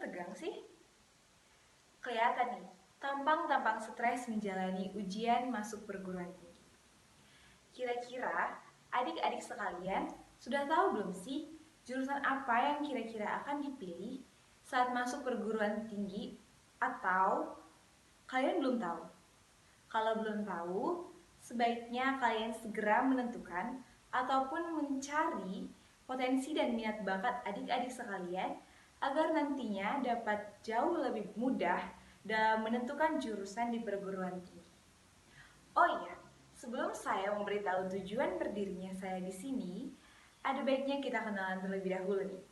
tegang sih? Kelihatan nih, tampang-tampang stres menjalani ujian masuk perguruan tinggi. Kira-kira adik-adik sekalian sudah tahu belum sih jurusan apa yang kira-kira akan dipilih saat masuk perguruan tinggi, atau kalian belum tahu? Kalau belum tahu, sebaiknya kalian segera menentukan ataupun mencari potensi dan minat bakat adik-adik sekalian agar nantinya dapat jauh lebih mudah dalam menentukan jurusan di perguruan tinggi. Oh iya, sebelum saya memberitahu tujuan berdirinya saya di sini, ada baiknya kita kenalan terlebih dahulu nih.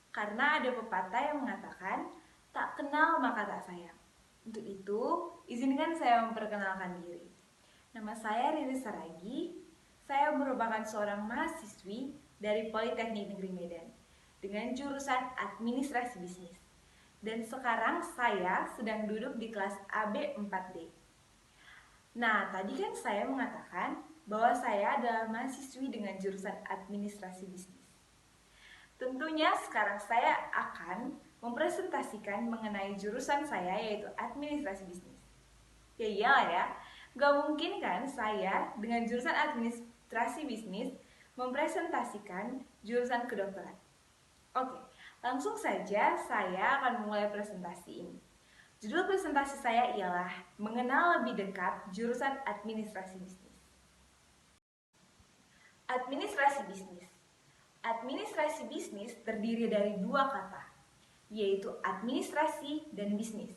Karena ada pepatah yang mengatakan, tak kenal maka tak sayang. Untuk itu, izinkan saya memperkenalkan diri. Nama saya Riri Saragi. Saya merupakan seorang mahasiswi dari Politeknik Negeri Medan dengan jurusan Administrasi Bisnis. Dan sekarang saya sedang duduk di kelas AB 4D. Nah, tadi kan saya mengatakan bahwa saya adalah mahasiswi dengan jurusan Administrasi Bisnis. Tentunya sekarang saya akan mempresentasikan mengenai jurusan saya, yaitu Administrasi Bisnis. Ya iyalah ya, gak mungkin kan saya dengan jurusan Administrasi Bisnis mempresentasikan jurusan kedokteran. Oke, langsung saja saya akan memulai presentasi ini. Judul presentasi saya ialah mengenal lebih dekat jurusan Administrasi Bisnis. Administrasi Bisnis. Administrasi bisnis terdiri dari dua kata, yaitu administrasi dan bisnis.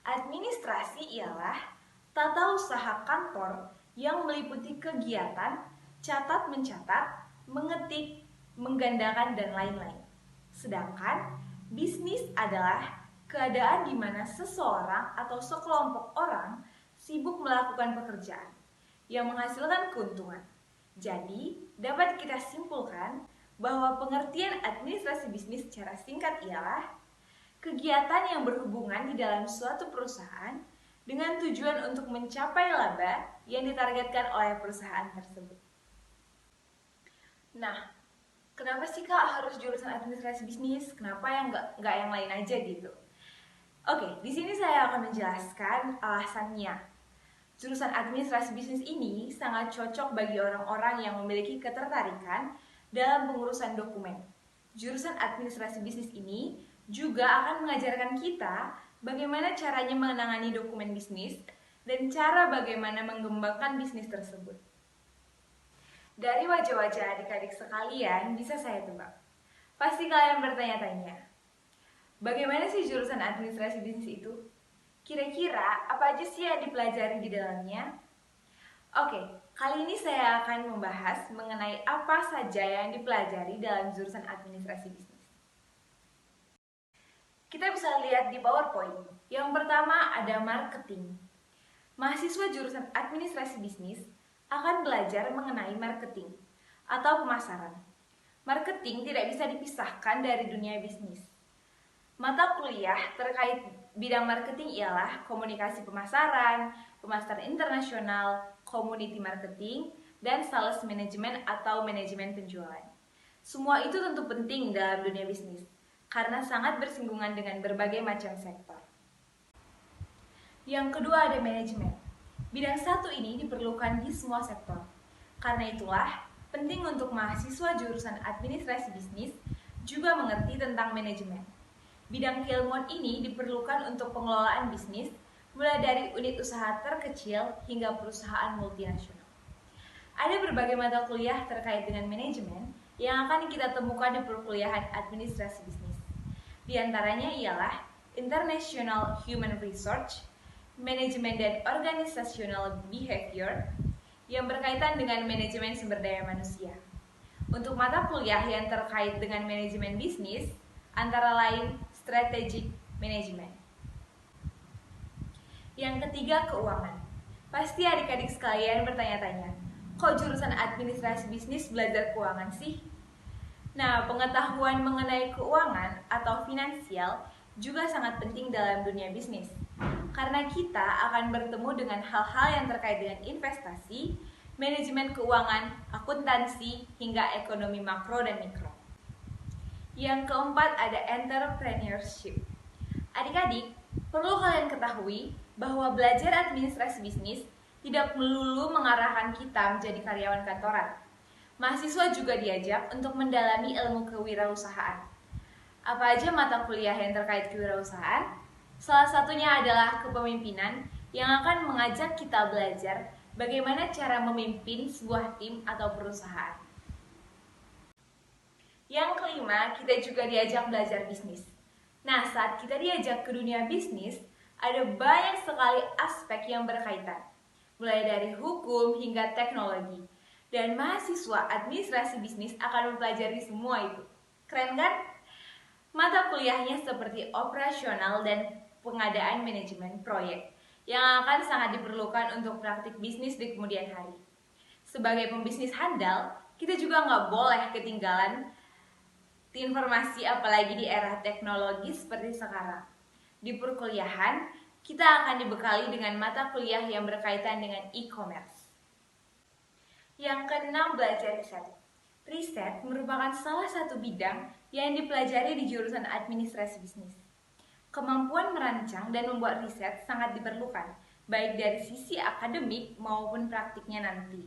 Administrasi ialah tata usaha kantor yang meliputi kegiatan catat-mencatat, mengetik, menggandakan, dan lain-lain. Sedangkan bisnis adalah keadaan di mana seseorang atau sekelompok orang sibuk melakukan pekerjaan yang menghasilkan keuntungan. Jadi, dapat kita simpulkan bahwa pengertian administrasi bisnis secara singkat ialah kegiatan yang berhubungan di dalam suatu perusahaan dengan tujuan untuk mencapai laba yang ditargetkan oleh perusahaan tersebut. Nah, kenapa sih Kak harus jurusan administrasi bisnis? Kenapa yang nggak yang lain aja gitu? Oke, di sini saya akan menjelaskan alasannya. Jurusan administrasi bisnis ini sangat cocok bagi orang-orang yang memiliki ketertarikan dalam pengurusan dokumen. Jurusan administrasi bisnis ini juga akan mengajarkan kita bagaimana caranya menangani dokumen bisnis dan cara bagaimana mengembangkan bisnis tersebut. Dari wajah-wajah adik-adik sekalian bisa saya tebak. Pasti kalian bertanya-tanya, bagaimana sih jurusan administrasi bisnis itu? Kira-kira apa aja sih yang dipelajari di dalamnya? Oke, kali ini saya akan membahas mengenai apa saja yang dipelajari dalam jurusan administrasi bisnis. Kita bisa lihat di PowerPoint. Yang pertama ada marketing. Mahasiswa jurusan administrasi bisnis akan belajar mengenai marketing atau pemasaran. Marketing tidak bisa dipisahkan dari dunia bisnis. Mata kuliah terkait bidang marketing ialah komunikasi pemasaran, pemasaran internasional, community marketing, dan sales management atau manajemen penjualan. Semua itu tentu penting dalam dunia bisnis, karena sangat bersinggungan dengan berbagai macam sektor. Yang kedua ada manajemen. Bidang satu ini diperlukan di semua sektor. Karena itulah, penting untuk mahasiswa jurusan administrasi bisnis juga mengerti tentang manajemen. Bidang keilmuan ini diperlukan untuk pengelolaan bisnis, mulai dari unit usaha terkecil hingga perusahaan multinasional. Ada berbagai mata kuliah terkait dengan manajemen yang akan kita temukan di perkuliahan administrasi bisnis. Di antaranya ialah International Human Resource, Manajemen dan Organizational Behavior, yang berkaitan dengan manajemen sumber daya manusia. Untuk mata kuliah yang terkait dengan manajemen bisnis, antara lain Strategic Management. Yang ketiga, keuangan. Pasti adik-adik sekalian bertanya-tanya, kok jurusan administrasi bisnis belajar keuangan sih? Nah, pengetahuan mengenai keuangan atau finansial juga sangat penting dalam dunia bisnis. Karena kita akan bertemu dengan hal-hal yang terkait dengan investasi, manajemen keuangan, akuntansi, hingga ekonomi makro dan mikro. Yang keempat ada entrepreneurship. Adik-adik, perlu kalian ketahui bahwa belajar administrasi bisnis tidak melulu mengarahkan kita menjadi karyawan kantoran. Mahasiswa juga diajak untuk mendalami ilmu kewirausahaan. Apa aja mata kuliah yang terkait kewirausahaan? Salah satunya adalah kepemimpinan yang akan mengajak kita belajar bagaimana cara memimpin sebuah tim atau perusahaan. Yang kelima, kita juga diajak belajar bisnis. Nah, saat kita diajak ke dunia bisnis, ada banyak sekali aspek yang berkaitan, mulai dari hukum hingga teknologi. Dan mahasiswa administrasi bisnis akan mempelajari semua itu. Keren kan? Mata kuliahnya seperti operasional dan pengadaan manajemen proyek yang akan sangat diperlukan untuk praktik bisnis di kemudian hari. Sebagai pembisnis handal, kita juga nggak boleh ketinggalan informasi apalagi di era teknologi seperti sekarang. Di perkuliahan, kita akan dibekali dengan mata kuliah yang berkaitan dengan e-commerce. Yang keenam, belajar riset. Riset merupakan salah satu bidang yang dipelajari di jurusan administrasi bisnis. Kemampuan merancang dan membuat riset sangat diperlukan, baik dari sisi akademik maupun praktiknya nanti.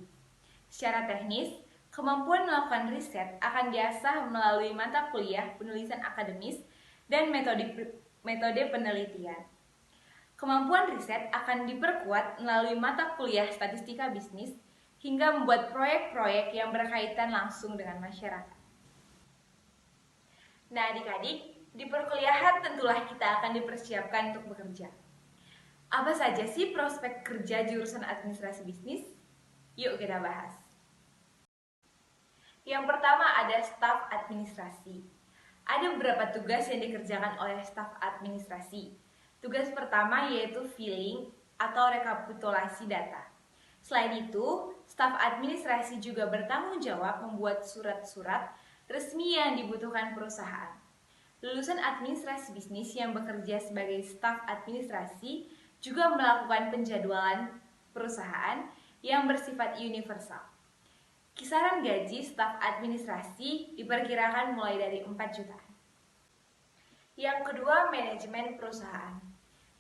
Secara teknis, kemampuan melakukan riset akan diasah melalui mata kuliah penulisan akademis dan metode penelitian. Kemampuan riset akan diperkuat melalui mata kuliah statistika bisnis hingga membuat proyek-proyek yang berkaitan langsung dengan masyarakat. Nah, adik-adik, di perkuliahan tentulah kita akan dipersiapkan untuk bekerja. Apa saja sih prospek kerja jurusan administrasi bisnis? Yuk kita bahas. Yang pertama ada staf administrasi. Ada beberapa tugas yang dikerjakan oleh staf administrasi. Tugas pertama yaitu filling atau rekapitulasi data. Selain itu, staf administrasi juga bertanggung jawab membuat surat-surat resmi yang dibutuhkan perusahaan. Lulusan administrasi bisnis yang bekerja sebagai staf administrasi juga melakukan penjadwalan perusahaan yang bersifat universal. Kisaran gaji staf administrasi diperkirakan mulai dari 4 jutaan. Yang kedua, manajemen perusahaan.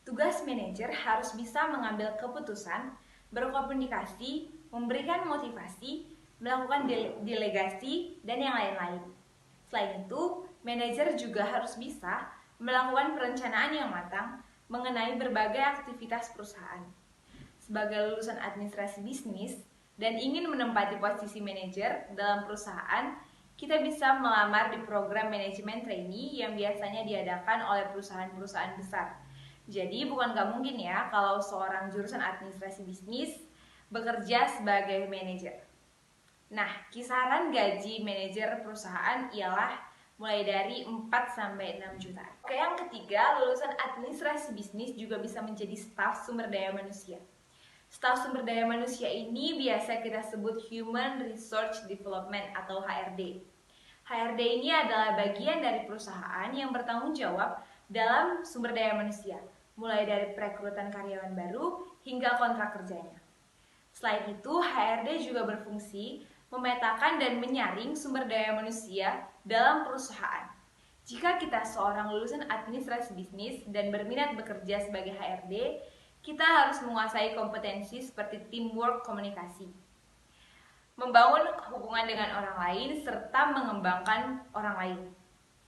Tugas manajer harus bisa mengambil keputusan, berkomunikasi, memberikan motivasi, melakukan delegasi, dan yang lain-lain. Selain itu, manajer juga harus bisa melakukan perencanaan yang matang mengenai berbagai aktivitas perusahaan. Sebagai lulusan administrasi bisnis dan ingin menempati posisi manajer dalam perusahaan, kita bisa melamar di program manajemen trainee yang biasanya diadakan oleh perusahaan-perusahaan besar. Jadi bukan gak mungkin ya kalau seorang jurusan administrasi bisnis bekerja sebagai manajer. Nah, kisaran gaji manajer perusahaan ialah mulai dari 4-6 juta. Oke, yang ketiga, lulusan administrasi bisnis juga bisa menjadi staf sumber daya manusia. Staf sumber daya manusia ini biasa kita sebut Human Resource Development atau HRD. HRD ini adalah bagian dari perusahaan yang bertanggung jawab dalam sumber daya manusia, mulai dari perekrutan karyawan baru hingga kontrak kerjanya. Selain itu, HRD juga berfungsi memetakan dan menyaring sumber daya manusia dalam perusahaan. Jika kita seorang lulusan administrasi bisnis dan berminat bekerja sebagai HRD, kita harus menguasai kompetensi seperti teamwork, komunikasi, membangun hubungan dengan orang lain, serta mengembangkan orang lain.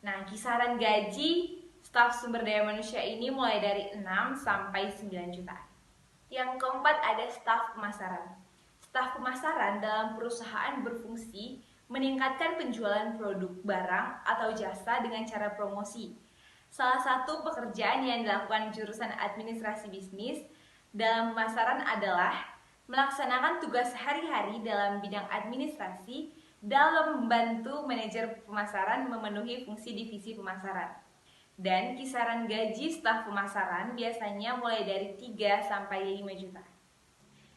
Nah, kisaran gaji staf sumber daya manusia ini mulai dari 6-9 juta. Yang keempat ada staf pemasaran. Staf pemasaran dalam perusahaan berfungsi meningkatkan penjualan produk, barang, atau jasa dengan cara promosi. Salah satu pekerjaan yang dilakukan jurusan administrasi bisnis dalam pemasaran adalah melaksanakan tugas sehari-hari dalam bidang administrasi dalam membantu manajer pemasaran memenuhi fungsi divisi pemasaran. Dan kisaran gaji staf pemasaran biasanya mulai dari 3-5 juta.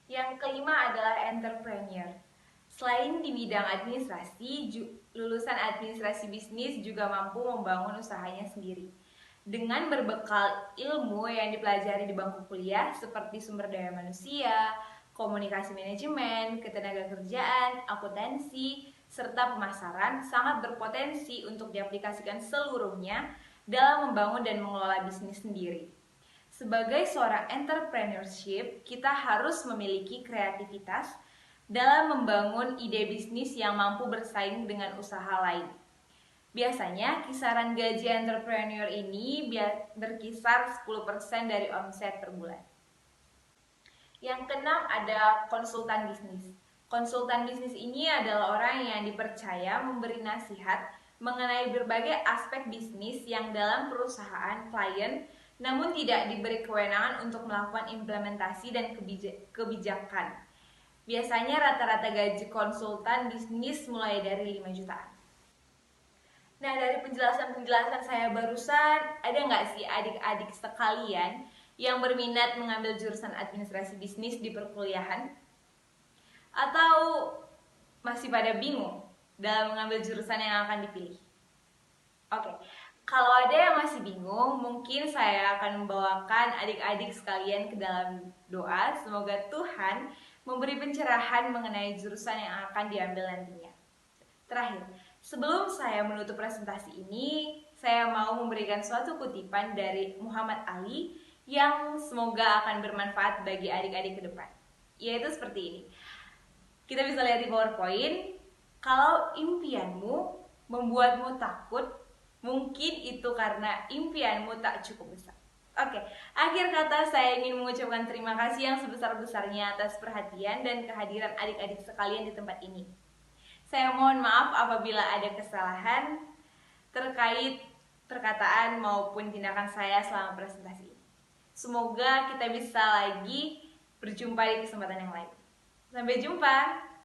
Yang kelima adalah entrepreneur. Selain di bidang administrasi, lulusan administrasi bisnis juga mampu membangun usahanya sendiri. Dengan berbekal ilmu yang dipelajari di bangku kuliah seperti sumber daya manusia, komunikasi manajemen, ketenagakerjaan, akuntansi, serta pemasaran sangat berpotensi untuk diaplikasikan seluruhnya dalam membangun dan mengelola bisnis sendiri. Sebagai seorang entrepreneurship, kita harus memiliki kreativitas dalam membangun ide bisnis yang mampu bersaing dengan usaha lain. Biasanya kisaran gaji entrepreneur ini berkisar 10% dari omset per bulan. Yang keenam ada konsultan bisnis. Konsultan bisnis ini adalah orang yang dipercaya memberi nasihat mengenai berbagai aspek bisnis yang dalam perusahaan klien, namun tidak diberi kewenangan untuk melakukan implementasi dan kebijakan. Biasanya rata-rata gaji konsultan bisnis mulai dari 5 jutaan. Nah, dari penjelasan-penjelasan saya barusan, ada nggak sih adik-adik sekalian yang berminat mengambil jurusan administrasi bisnis di perkuliahan? Atau masih pada bingung dalam mengambil jurusan yang akan dipilih? Oke, kalau ada yang masih bingung, mungkin saya akan membawakan adik-adik sekalian ke dalam doa. Semoga Tuhan memberi pencerahan mengenai jurusan yang akan diambil nantinya. Terakhir, sebelum saya menutup presentasi ini, saya mau memberikan suatu kutipan dari Muhammad Ali yang semoga akan bermanfaat bagi adik-adik ke depan. Yaitu seperti ini. Kita bisa lihat di PowerPoint, kalau impianmu membuatmu takut, mungkin itu karena impianmu tak cukup besar. Oke, akhir kata saya ingin mengucapkan terima kasih yang sebesar-besarnya atas perhatian dan kehadiran adik-adik sekalian di tempat ini. Saya mohon maaf apabila ada kesalahan terkait perkataan maupun tindakan saya selama presentasi ini. Semoga kita bisa lagi berjumpa di kesempatan yang lain. Sampai jumpa!